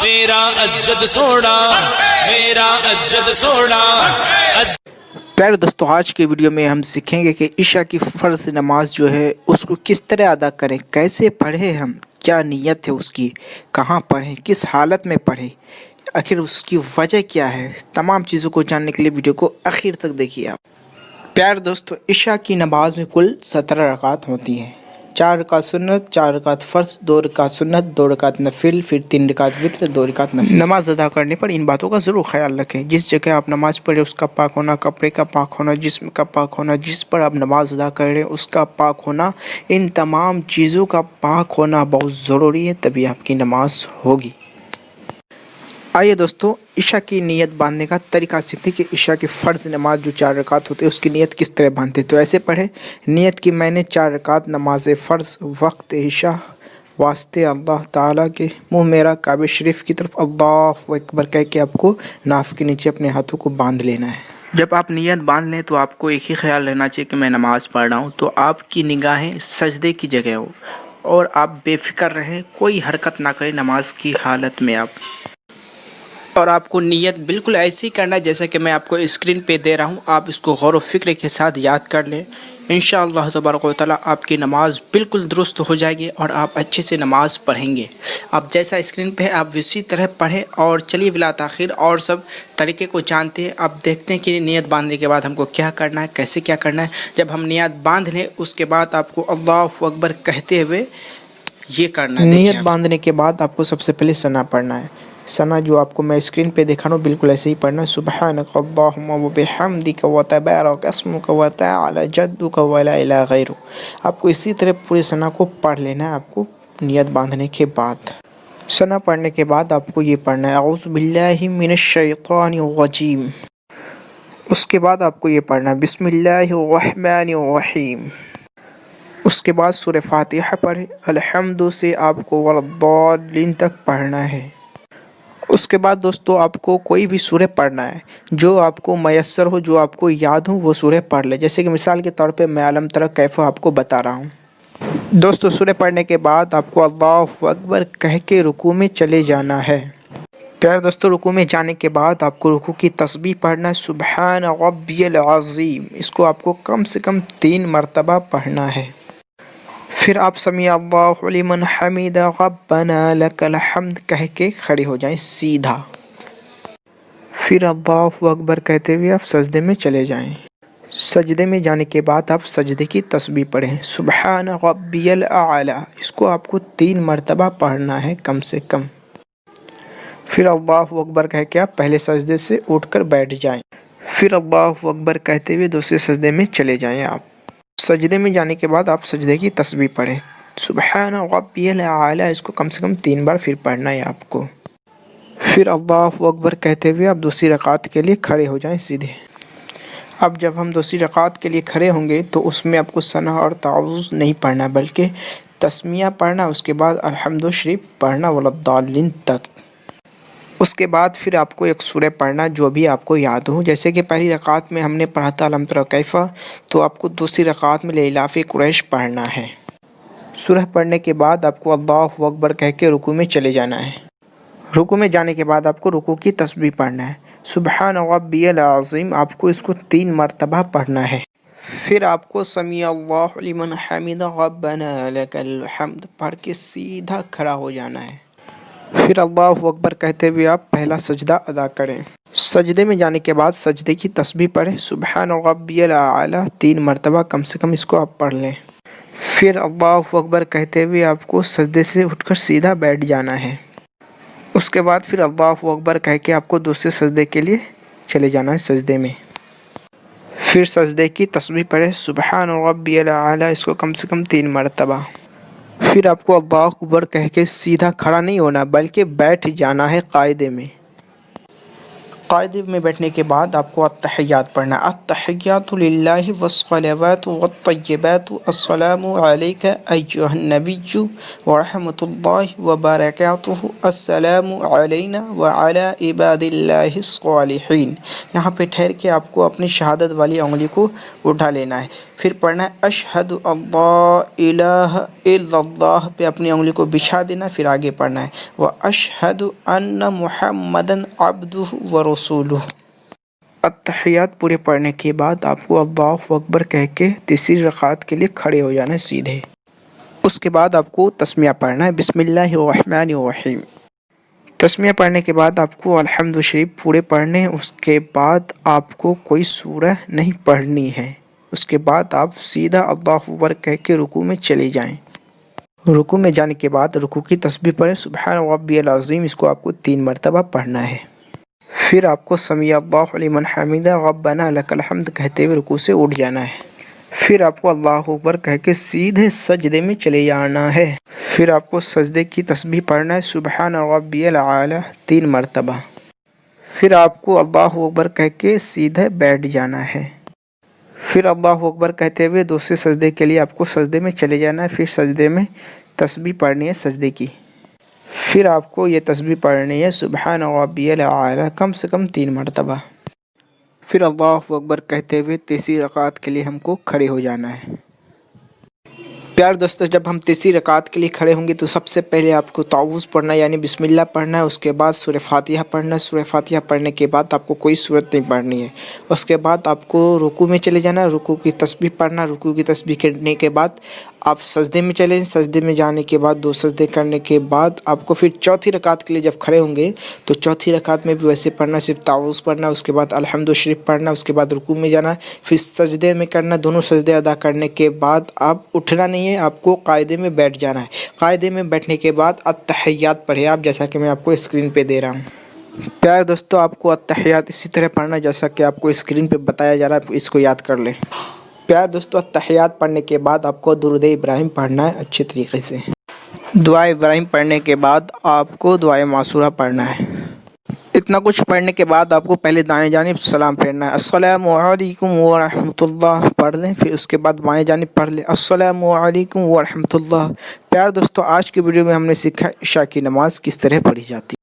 میرا اسجد سوڑا، میرا اسجد سوڑا۔ پیارے دوستو، آج کے ویڈیو میں ہم سیکھیں گے کہ عشاء کی فرض نماز جو ہے اس کو کس طرح ادا کریں، کیسے پڑھیں، ہم کیا نیت ہے اس کی، کہاں پڑھیں، کس حالت میں پڑھیں، آخر اس کی وجہ کیا ہے۔ تمام چیزوں کو جاننے کے لیے ویڈیو کو آخر تک دیکھیے آپ۔ پیارے دوستو، عشاء کی نماز میں کل 17 رکعت ہوتی ہیں۔ 4 رکعت سنت، 4 رکعت فرض، 2 رکعت سنت، 2 رکعت نفل، پھر 3 رکعت وتر، 2 رکعت نفل۔ نماز ادا کرنے پر ان باتوں کا ضرور خیال رکھیں۔ جس جگہ آپ نماز پڑھیں اس کا پاک ہونا، کپڑے کا پاک ہونا، جسم کا پاک ہونا، جس پر آپ نماز ادا کر رہے ہیں اس کا پاک ہونا، ان تمام چیزوں کا پاک ہونا بہت ضروری ہے، تبھی آپ کی نماز ہوگی۔ آئیے دوستو، عشاء کی نیت باندھنے کا طریقہ سیکھتے ہیں کہ عشاء کی فرض نماز جو 4 رکعت ہوتی ہے اس کی نیت کس طرح باندھتے ہیں۔ تو ایسے پڑھیں، نیت کی میں نے 4 رکعت نماز فرض وقت عشاء واسطے اللہ تعالیٰ کے منہ میرا کعبہ شریف کی طرف اللہ اکبر کہہ کے آپ کو ناف کے نیچے اپنے ہاتھوں کو باندھ لینا ہے۔ جب آپ نیت باندھ لیں تو آپ کو ایک ہی خیال رہنا چاہیے کہ میں نماز پڑھ رہا ہوں، تو آپ کی نگاہیں سجدے کی جگہ ہو اور آپ بے فکر رہیں، کوئی حرکت نہ کریں نماز کی حالت میں آپ۔ اور آپ کو نیت بالکل ایسے ہی کرنا ہے جیسا کہ میں آپ کو اسکرین پہ دے رہا ہوں، آپ اس کو غور و فکر کے ساتھ یاد کر لیں۔ انشاءاللہ تبارک و تعالیٰ آپ کی نماز بالکل درست ہو جائے گی اور آپ اچھے سے نماز پڑھیں گے۔ آپ جیسا اسکرین پہ ہے آپ اسی طرح پڑھیں، اور چلیے بلا تاخیر اور سب طریقے کو جانتے ہیں۔ اب دیکھتے ہیں کہ نیت باندھنے کے بعد ہم کو کیا کرنا ہے، کیسے کیا کرنا ہے۔ جب ہم نیت باندھ لیں اس کے بعد آپ کو اللہ اکبر کہتے ہوئے یہ کرنا ہے۔ نیت باندھنے کے بعد آپ کو سب سے پہلے ثنا پڑھنا ہے۔ ثنا جو آپ کو میں اسکرین پہ دکھا رہا ہوں بالکل ایسے ہی پڑھنا ہے۔ سبحانک اللہم وبحمدک وتبارک اسمک وتعالی جدک ولا الہ غیرک۔ آپ کو اسی طرح پورے ثنا کو پڑھ لینا ہے آپ کو نیت باندھنے کے بعد۔ ثنا پڑھنے کے بعد آپ کو یہ پڑھنا ہے اعوذ باللہ من الشیطان الرجیم۔ اس کے بعد آپ کو یہ پڑھنا ہے بسم اللہ الرحمن الرحیم۔ اس کے بعد سورہ فاتحہ پڑھیں، الحمد سے آپ کو والضالین تک پڑھنا ہے۔ اس کے بعد دوستو آپ کو کوئی بھی سورہ پڑھنا ہے جو آپ کو میسر ہو، جو آپ کو یاد ہو، وہ سورہ پڑھ لے۔ جیسے کہ مثال کے طور پہ میں علم تری کیف آپ کو بتا رہا ہوں۔ دوستو سورہ پڑھنے کے بعد آپ کو اللہ اکبر کہہ کے رکوع میں چلے جانا ہے۔ پیارے دوستو، رکوع میں جانے کے بعد آپ کو رکوع کی تسبیح پڑھنا ہے، سبحان ربی العظیم۔ اس کو آپ کو کم سے کم 3 مرتبہ پڑھنا ہے۔ پھر آپ سمیع اللہ لمن حمدہ ربنا لک الحمد کہہ کے کھڑے ہو جائیں سیدھا۔ پھر اللہ اکبر کہتے ہوئے آپ سجدے میں چلے جائیں۔ سجدے میں جانے کے بعد آپ سجدے کی تسبیح پڑھیں، سبحان ربی الاعلی۔ اس کو آپ کو 3 مرتبہ پڑھنا ہے کم سے کم۔ پھر اللہ اکبر کہہ کے آپ پہلے سجدے سے اٹھ کر بیٹھ جائیں۔ پھر اللہ اکبر کہتے ہوئے دوسرے سجدے میں چلے جائیں آپ۔ سجدے میں جانے کے بعد آپ سجدے کی تسبیح پڑھیں، سبحان ربی الاعلی۔ اس کو کم سے کم 3 بار پھر پڑھنا ہے آپ کو۔ پھر اللہ اکبر کہتے ہوئے آپ دوسری رکعت کے لیے کھڑے ہو جائیں سیدھے۔ اب جب ہم دوسری رکعت کے لیے کھڑے ہوں گے تو اس میں آپ کو ثنا اور تعوذ نہیں پڑھنا بلکہ تسمیہ پڑھنا، اس کے بعد الحمد شریف پڑھنا والضالین تک۔ اس کے بعد پھر آپ کو ایک سورہ پڑھنا جو بھی آپ کو یاد ہو۔ جیسے کہ پہلی رکعت میں ہم نے پڑھا تھا علم تری کیف، تو آپ کو دوسری رکعت میں لإلاف قریش پڑھنا ہے۔ سورہ پڑھنے کے بعد آپ کو اللہ اکبر کہہ کے رکوع میں چلے جانا ہے۔ رکوع میں جانے کے بعد آپ کو رکوع کی تسبیح پڑھنا ہے، سبحان ربی العظیم۔ آپ کو اس کو 3 مرتبہ پڑھنا ہے۔ پھر آپ کو سمیع اللہ لمن حمدہ ربنا لک الحمد پڑھ کے سیدھا کھڑا ہو جانا ہے۔ پھر اللہ اکبر کہتے ہوئے آپ پہلا سجدہ ادا کریں۔ سجدے میں جانے کے بعد سجدے کی تسبیح پڑھیں، سبحان ربی الاعلی 3 مرتبہ کم سے کم اس کو آپ پڑھ لیں۔ پھر اللہ اکبر کہتے ہوئے آپ کو سجدے سے اٹھ کر سیدھا بیٹھ جانا ہے۔ اس کے بعد پھر اللہ اکبر کہہ کے آپ کو دوسرے سجدے کے لیے چلے جانا ہے سجدے میں۔ پھر سجدے کی تسبیح پڑھیں، سبحان ربی الاعلی۔ اس کو کم سے کم 3 مرتبہ۔ پھر آپ کو اللہ اکبر کہہ کے سیدھا کھڑا نہیں ہونا بلکہ بیٹھ جانا ہے قاعدے میں۔ قاعدے میں بیٹھنے کے بعد آپ کو التحیات پڑھنا ہے، التحیات للہ والصلوات والطیبات، السلام علیک ایھا النبی ورحمۃ اللہ وبرکاتہ، السلام علینا وعلی عباد اللہ الصالحین۔ یہاں پہ ٹھہر کے آپ کو اپنی شہادت والی انگلی کو اٹھا لینا ہے۔ پھر پڑھنا ہے اشہد اللہ الہ الا اللہ پہ اپنی انگلی کو بچھا دینا، پھر آگے پڑھنا ہے واشہد ان محمدا عبدہ ورسولہ۔ اتحیات پورے پڑھنے کے بعد آپ کو اللہ اکبر کہہ کے تیسری رکعت کے لیے کھڑے ہو جانا ہے سیدھے۔ اس کے بعد آپ کو تسمیہ پڑھنا ہے بسم اللہ الرحمن الرحیم۔ تسمیہ پڑھنے کے بعد آپ کو الحمد شریف پورے پڑھنے، اس کے بعد آپ کو کوئی سورہ نہیں پڑھنی ہے۔ اس کے بعد آپ سیدھا اللہ اکبر کہہ کے رکوع میں چلے جائیں۔ رکوع میں جانے کے بعد رکوع کی تسبیح پڑھیں سبحان ربی العظیم، اس کو آپ کو 3 مرتبہ پڑھنا ہے۔ پھر آپ کو سمیع اللہ لمن حمدہ ربنا لک الحمد کہتے ہوئے رکوع سے اٹھ جانا ہے۔ پھر آپ کو اللہ اکبر کہہ کے سیدھے سجدے میں چلے جانا ہے۔ پھر آپ کو سجدے کی تسبیح پڑھنا ہے سبحان ربی الاعلی 3 مرتبہ۔ پھر آپ کو اللہ اکبر کہہ کے سیدھے بیٹھ جانا ہے۔ پھر اللہ اکبر کہتے ہوئے دوسرے سجدے کے لیے آپ کو سجدے میں چلے جانا ہے۔ پھر سجدے میں تسبیح پڑھنی ہے سجدے کی۔ پھر آپ کو یہ تسبیح پڑھنی ہے سبحان ربی الاعلی کم سے کم 3 مرتبہ۔ پھر اللہ اکبر کہتے ہوئے تیسری رکعت کے لیے ہم کو کھڑے ہو جانا ہے۔ پیارے دوستو، جب ہم تیسری رکعت کے لیے کھڑے ہوں گے تو سب سے پہلے آپ کو تعوذ پڑھنا ہے، یعنی بسم اللہ پڑھنا ہے۔ اس کے بعد سورہ فاتحہ پڑھنا ہے۔ سورہ فاتحہ پڑھنے کے بعد آپ کو کوئی سورت نہیں پڑھنی ہے۔ اس کے بعد آپ کو رکوع میں چلے جانا ہے، رکوع کی تسبیح پڑھنا ہے۔ رکوع کی تسبیح کرنے کے بعد آپ سجدے میں چلیں، سجدے میں جانے کے بعد 2 سجدے کرنے کے بعد آپ کو پھر چوتھی رکعت کے لیے جب کھڑے ہوں گے تو چوتھی رکعت میں بھی ویسے پڑھنا ہے، صرف تعوذ پڑھنا ہے۔ اس کے بعد الحمد شریف پڑھنا ہے۔ اس کے بعد رکوع میں جانا ہے، پھر سجدے میں کرنا ہے۔ دونوں سجدے ادا کرنے کے بعد آپ اٹھنا نہیں ہے، آپ کو قاعدے میں بیٹھ جانا ہے۔ قاعدے میں بیٹھنے کے بعد اتحیات پڑھیں آپ، جیسا کہ میں آپ کو اسکرین پہ دے رہا ہوں۔ پیارے دوستو، آپ کو اتحیات اسی طرح پڑھنا ہے جیسا کہ آپ کو اسکرین پہ بتایا جا رہا ہے، اس کو یاد کر لیں۔ پیارے دوستو، اتحیات پڑھنے کے بعد آپ کو درود ابراہیم پڑھنا ہے اچھے طریقے سے۔ دعا ابراہیم پڑھنے کے بعد آپ کو دعائے معصورہ پڑھنا ہے۔ اتنا کچھ پڑھنے کے بعد آپ کو پہلے دائیں جانب سلام پھیرنا ہے، السلام علیکم ورحمۃ اللہ پڑھ لیں۔ پھر اس کے بعد بائیں جانب پڑھ لیں، السلام علیکم ورحمۃ اللہ۔ پیارے دوستو، آج کی ویڈیو میں ہم نے سیکھا عشاء کی نماز کس طرح پڑھی جاتی ہے۔